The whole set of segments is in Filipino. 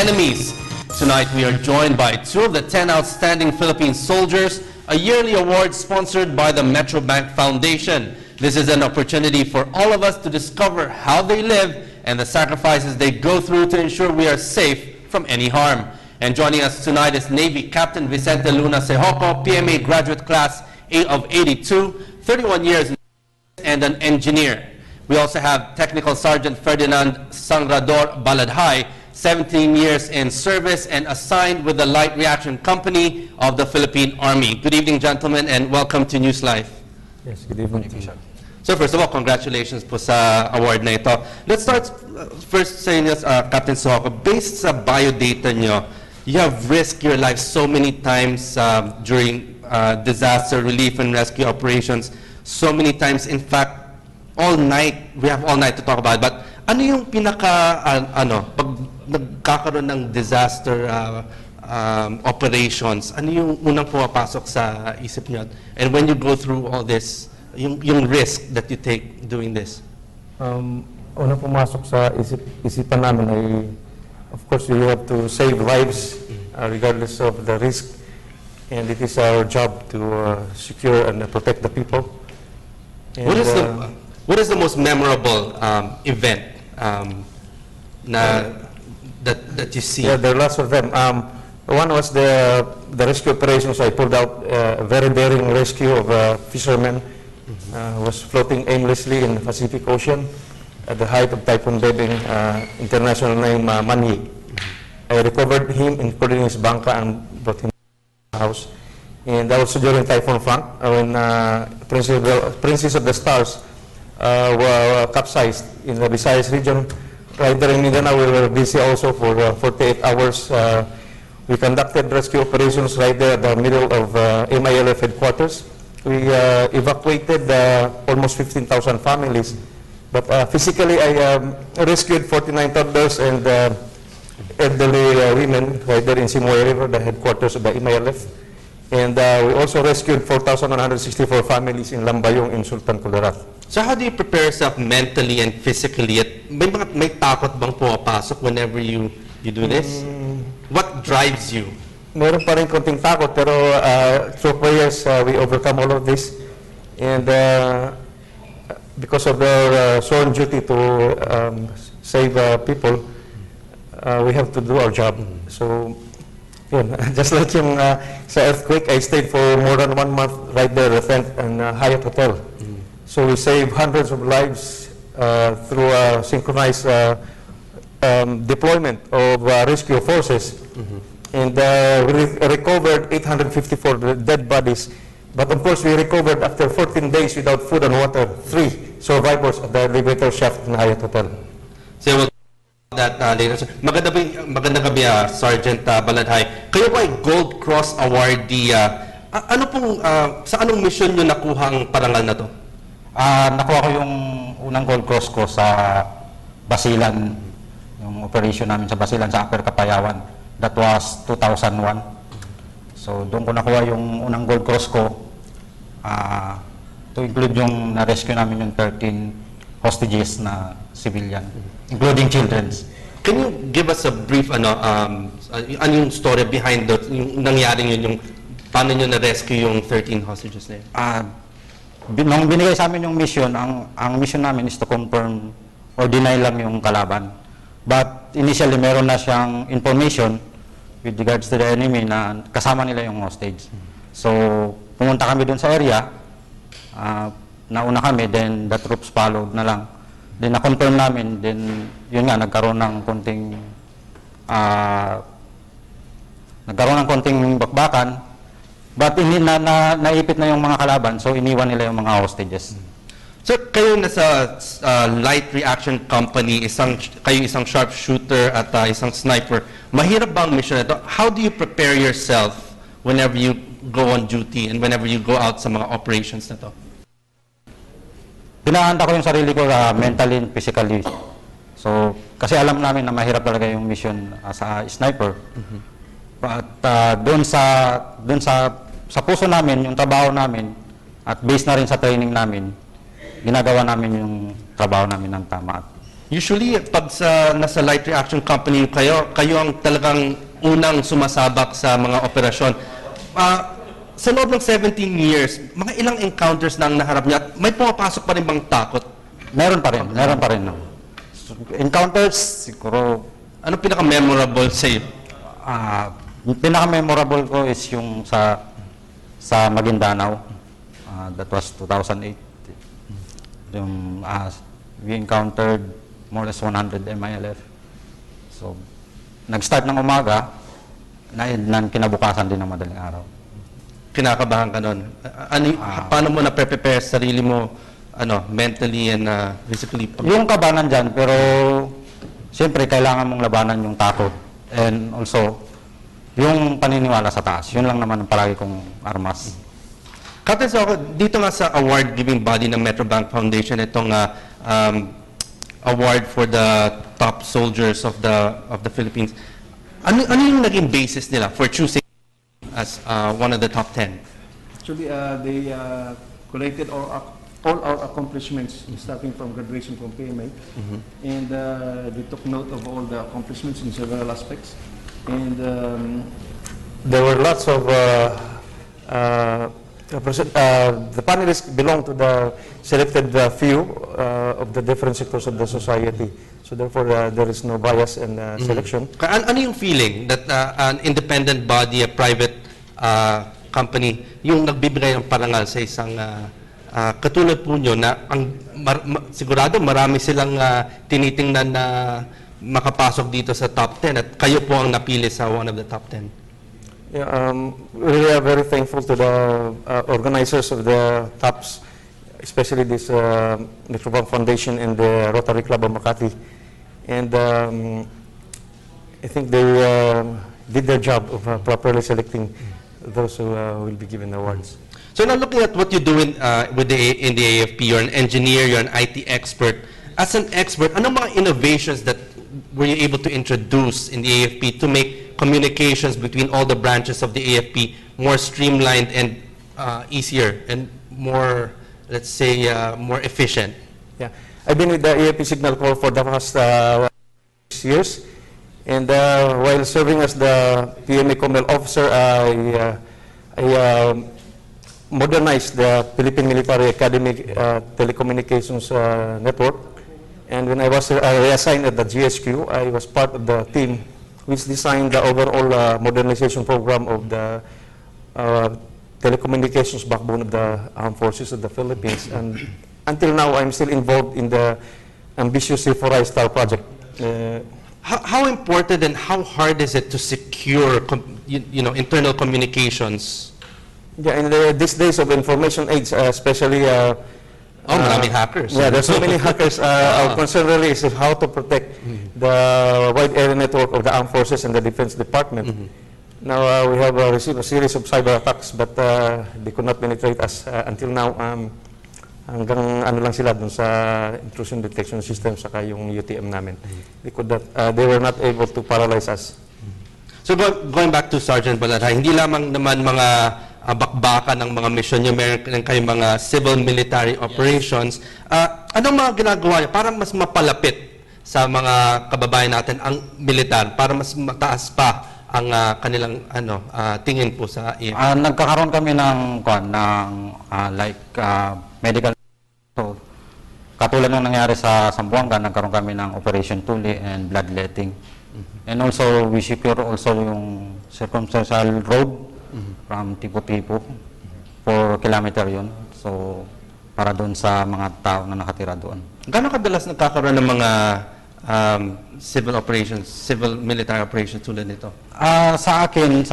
enemies. Tonight we are joined by two of the 10 outstanding Philippine soldiers, a yearly award sponsored by the Metro Bank Foundation. This is an opportunity for all of us to discover how they live and the sacrifices they go through to ensure we are safe from any harm. And joining us tonight is Navy Captain Vicente Luna Sejoco, PMA graduate class of 82, 31 years and an engineer. We also have Technical Sergeant Ferdinand Sangrador Baladhay, 17 years in service and assigned with the Light Reaction Company of the Philippine Army. Good evening, gentlemen, and welcome to News Live. Yes, good evening. So first of all, congratulations po sa award na ito. Let's start first saying this, Captain Sejoco, based sa biodata nyo, you have risked your life so many times during disaster relief and rescue operations, so many times, in fact, all night, we have all night to talk about it, but ano yung pinaka, pag nagkakaroon ng disaster operations, ano yung unang pumapasok sa isip nyo? And when you go through all this, yung risk that you take doing this? Unang pumasok sa isipan namin ay, of course, we have to save lives regardless of the risk. And it is our job to secure and protect the people. And, what is the most memorable event that you see? Yeah, there are lots of them. One was the rescue operations. I pulled out a very daring rescue of a fisherman who was floating aimlessly in the Pacific Ocean at the height of Typhoon Bebeng, international name Manhi. I recovered him, including his bangka, and brought him to the house. And also during Typhoon Frank, when Princess of the Stars were capsized in the Visayas region. Right there in Mindanao, we were busy also for 48 hours. We conducted rescue operations right there at the middle of MILF headquarters. We evacuated almost 15,000 families. But physically, I rescued 49 toddlers and elderly women right there in Simoy River, the headquarters of the MILF. And we also rescued 4,164 families in Lambayong in Sultan Kudarat. So how do you prepare yourself mentally and physically? At may takot bang pumapasok whenever you do this? What drives you? Meron pa rin konting takot, pero through prayers, we overcome all of this. And because of their sworn duty to save people, we have to do our job. So, yun. Just like yung sa earthquake, I stayed for more than 1 month right there at Hyatt Hotel. So we saved hundreds of lives through a synchronized deployment of rescue forces. And we recovered 854 dead bodies. But of course, we recovered after 14 days without food and water, 3 survivors at the elevator shaft in Hyatt Hotel. So we'll that later. Magandang gabi, Sergeant Baladhay. Kayo po ay Gold Cross awardee. Ano pong, sa anong mission nyo nakuha ang parangal na to? Nakuha ko yung unang Gold Cross ko sa Basilan, yung operation namin sa Basilan sa Upper Kapayawan. That was 2001. So doon ko nakuha yung unang Gold Cross ko, to include yung na-rescue namin yung 13 hostages na civilian, including children. Can you give us a brief yung story behind yung nangyaring yun, yung paano nyo na-rescue yung 13 hostages na yun? Nung binigay sa amin yung mission, ang mission namin is to confirm or deny lang yung kalaban. But initially, meron na siyang information with regards to the enemy na kasama nila yung hostage. So, pumunta kami dun sa area, nauna kami, then the troops followed na lang. Then na-confirm namin, then yun nga, nagkaroon ng konting bakbakan. But hindi naipit na yung mga kalaban, so iniwan nila yung mga hostages. So kayo nasa Light Reaction Company, kayo isang sharpshooter at isang sniper. Mahirap ba ang mission na ito? How do you prepare yourself whenever you go on duty and whenever you go out sa mga operations na ito? Pinahanda ko yung sarili ko mentally and physically. So, kasi alam namin na mahirap talaga yung mission sa sniper. But doon sa puso namin, yung trabaho namin, at based na rin sa training namin, ginagawa namin yung trabaho namin ng tama. Usually, pag nasa light reaction company kayo ang talagang unang sumasabak sa mga operasyon. Sa loob ng 17 years, mga ilang encounters na ang naharap niya at may pumapasok pa rin bang takot? Meron pa rin. No. So, encounters, siguro, Ano pinaka-memorable sa'yo? yung pinaka-memorable ko is yung sa Maguindanao. That was 2008. Yung, we encountered more or less 100 MILF. So, nag-start ng umaga, na kinabukasan din ng madaling araw. Kinakabahan ka nun? Paano mo na-prepare sarili mo mentally and physically? Yung kabanan dyan, pero siyempre kailangan mong labanan yung takot. And also, yung paniniwala sa taas. Yun lang naman ang palagi kong armas. Captain Soco, dito nga sa award-giving body ng Metrobank Foundation, itong award for the top soldiers of the Philippines. Ano yung naging basis nila for choosing as one of the top 10? Actually, they collated all our accomplishments, starting from graduation from PMA, and they took note of all the accomplishments in several aspects. And There were lots of the panelists belong to the selected few of the different sectors of the society. So therefore, there is no bias in selection. Ano yung feeling that an independent body, a private company, yung nagbibigay ng parangal sa isang katulad po nyo na sigurado marami silang tinitingnan na makapasok dito sa top 10 at kayo po ang napili sa one of the top 10? Yeah, we are very thankful to the organizers of the TOPS, especially this Metrobank Foundation and the Rotary Club of Makati. And I think they did their job of properly selecting those who will be given awards. So now looking at what you do in the AFP, you're an engineer, you're an IT expert. As an expert, anong mga innovations that were you able to introduce in the AFP to make communications between all the branches of the AFP more streamlined and easier and more, let's say, more efficient? Yeah, I've been with the AFP Signal Corps for the past 6 years, and while serving as the PMA Commel officer, I modernized the Philippine Military Academy telecommunications network. And when I was reassigned at the GSQ, I was part of the team which designed the overall modernization program of the telecommunications backbone of the armed forces of the Philippines. And until now, I'm still involved in the ambitious C4I Star project. How important and how hard is it to secure internal communications? Yeah, in these days of information age, especially maraming hackers. yeah, there's so many hackers. Our concern really is how to protect the wide area network of the armed forces and the Defense Department. Now we have received a series of cyber attacks, but they could not penetrate us until now. Hanggang ano lang sila dun sa intrusion detection system saka yung UTM namin. They were not able to paralyze us. So going back to Sergeant Baladhay, hindi lamang naman mga bakbakan ng mga mission nyo, meron kayong mga civil military operations. Anong mga ginagawa nyo para mas mapalapit sa mga kababayan natin ang militar, para mas mataas pa ang kanilang tingin po sa AFP? Nagkakaroon kami ng medical. So, katulad ng nangyari sa Zamboanga, nagkaroon kami ng Operation Tuli and bloodletting. And also, we secure also yung circumstantial road from Tipo-Tipo, 4 kilometer yun. So, para doon sa mga tao na nakatira doon. Gano'ng kadalas nagkakaroon ng mga civil military operations tulad nito? Sa akin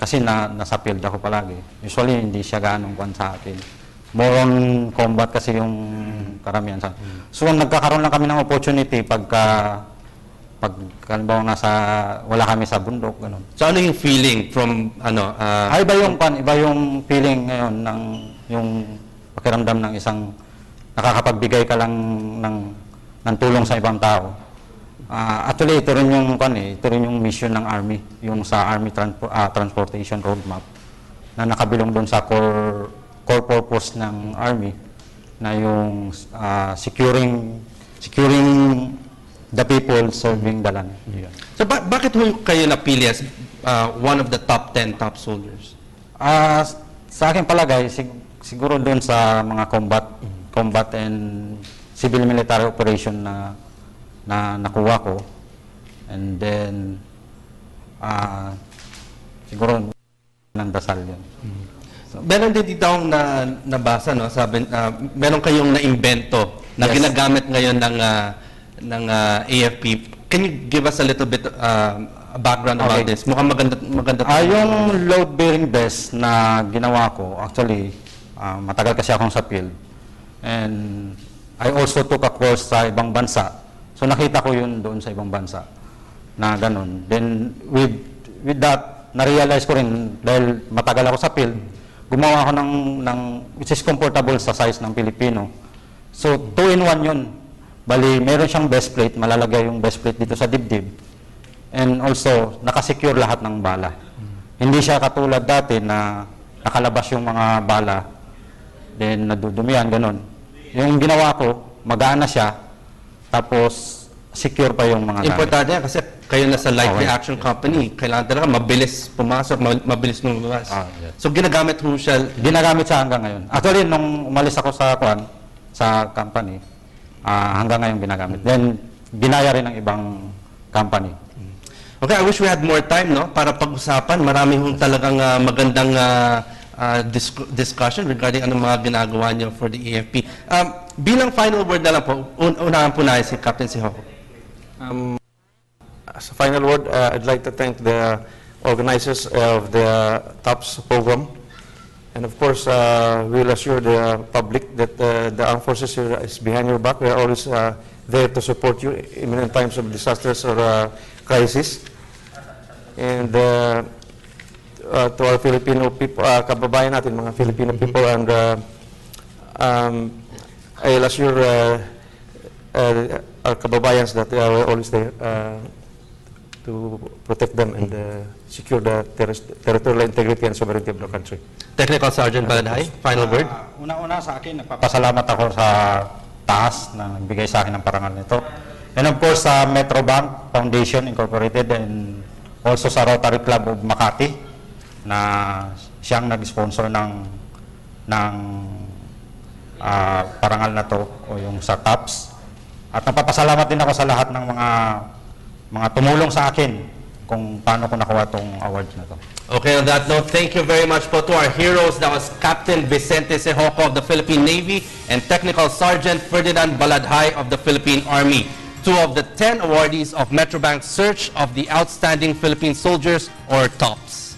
kasi nasa field ako palagi. Usually, hindi siya ganong kwan sa akin. More on combat kasi yung karamihan sa. So, nagkakaroon lang kami ng opportunity pag halimbawa wala kami sa bundok, ganun. So ano yung feeling from Iba yung feeling ngayon yung pakiramdam ng isang nakakapagbigay ka lang ng tulong sa ibang tao. Actually ito rin yung mission ng Army, yung sa Army Transportation Roadmap na nakabilong doon sa core purpose ng Army na yung securing securing the people, serving the land. Yun. So bakit ho kayo napili as one of the top 10 top soldiers? Sa akin palagay, siguro doon sa mga combat and civil military operation na nakuha ko. And then, siguro ng dasal yun. So, meron din dito akong nabasa, no? Sabi, meron kayong na-invento na Yes. ginagamit ngayon ng AFP. Can you give us a little bit background about Okay. this? Mukhang maganda. Yung load bearing vest na ginawa ko, actually, matagal kasi akong sa field. And I also took a course sa ibang bansa. So nakita ko yun doon sa ibang bansa na ganun. Then with that, na-realize ko rin dahil matagal ako sa field, gumawa ako ng which is comfortable sa size ng Pilipino. So 2-in-1 yun. Bali, meron siyang best plate, malalagay yung best plate dito sa dibdib. And also, nakasecure lahat ng bala. Hindi siya katulad dati na nakalabas yung mga bala, then nadudumihan, ganun. Yung ginawa ko, magaan na siya, tapos secure pa yung mga gamit. Importante yan kasi kayo na sa light Okay. reaction company. Kailangan talaga mabilis pumasok, mabilis lumabas. Yes. So ginagamit ho siya. Ginagamit siya hanggang ngayon. Actually, nung umalis ako sa company, hanggang ngayon ginagamit. Then, binaya rin ng ibang company. Okay, I wish we had more time, no? Para pag-usapan. Marami hong talagang magandang discussion regarding anong mga ginagawa niyo for the AFP. Bilang final word na lang po, unahan po na si Captain Sihoco. As a final word, I'd like to thank the organizers of the TOPS program. And of course, we'll assure the public that the armed forces is behind your back. We are always there to support you even in times of disasters or crisis. And to our Filipino people, kababayan natin, mga Filipino people, and I'll assure our kababayans that we're always there to protect them and secure the territorial integrity and sovereignty of the country. Technical Sergeant Baladhay, final word. Una-una sa akin, nagpapasalamat ako sa taas na nagbigay sa akin ng parangal nito. And of course, sa Metro Bank Foundation Incorporated and also sa Rotary Club of Makati na siyang nag-sponsor ng parangal na to o yung sa TOPS. At nagpapasalamat din ako sa lahat ng mga tumulong sa akin kung paano ko nakuha tong award na to. Okay, on that note, thank you very much po to our heroes. That was Captain Vicente Sihoco of the Philippine Navy and Technical Sergeant Ferdinand Baladhay of the Philippine Army, 2 of the 10 awardees of Metrobank's Search of the Outstanding Philippine Soldiers, or TOPS.